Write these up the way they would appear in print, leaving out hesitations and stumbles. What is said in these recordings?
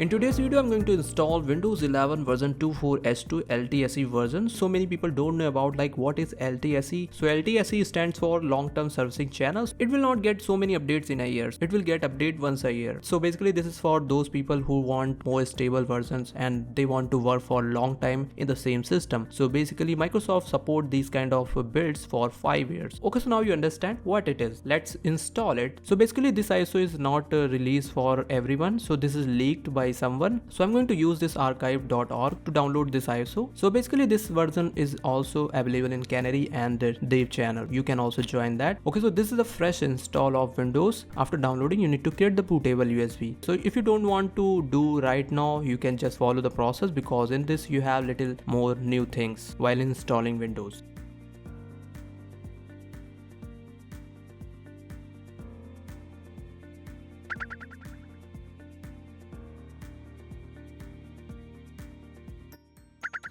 In today's video, I'm going to install Windows 11 version 24H2 LTSC version. So many people don't know about what is LTSC. So LTSC stands for long-term servicing channels. It will not get so many updates in a year. It will get update once a year. So basically this is for those people who want more stable versions and they want to work for a long time in the same system. So basically Microsoft support these kind of builds for 5 years. Okay, so now you understand what it is. Let's install it. So basically this ISO is not released for everyone. So this is leaked by someone. So I'm going to use this archive.org to download this ISO. So basically this version is also available in Canary and Dev channel. You can also join that. Okay, so this is a fresh install of Windows. After downloading, you need to create the bootable USB. So if you don't want to do right now, you can just follow the process because in this you have little more new things while installing Windows.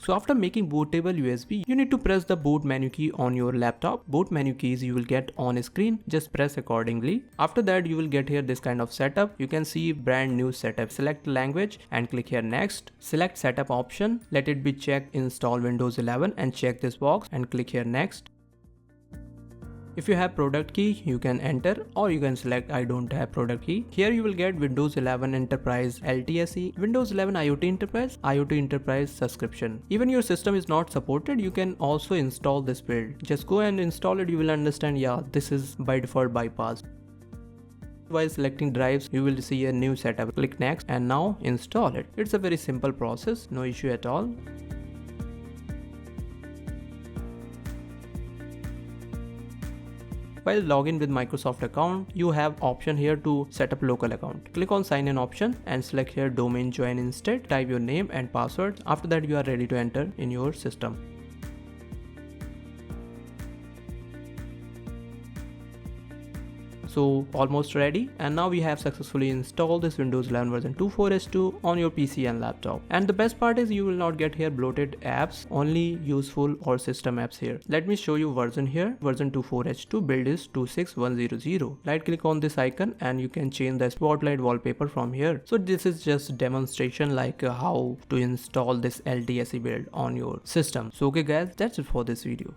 So after making bootable USB, you need to press the boot menu key on your laptop. Boot menu keys you will get on screen, just press accordingly. After that you will get here this kind of setup. You can see brand new setup. Select language and click here next. Select setup option, let it be checked install Windows 11 and check this box and click here next. If you have product key, you can enter or you can select I don't have product key. Here you will get Windows 11 Enterprise LTSC, Windows 11 IoT Enterprise subscription. Even your system is not supported, you can also install this build. Just go and install it, you will understand, yeah, this is by default bypassed. While selecting drives, you will see a new setup. Click next and now install it. It's a very simple process, no issue at all. While log in with Microsoft account, you have option here to set up local account. Click on sign in option and select here domain join instead. Type your name and password. After that you are ready to enter in your system. So almost ready, and now we have successfully installed this Windows 11 version 24H2 on your PC and laptop. And the best part is you will not get here bloated apps, only useful or system apps here. Let me show you version here. Version 24H2 build is 26100. Right click on this icon and you can change the spotlight wallpaper from here. So this is just demonstration how to install this LTSC build on your system. So okay guys, that's it for this video.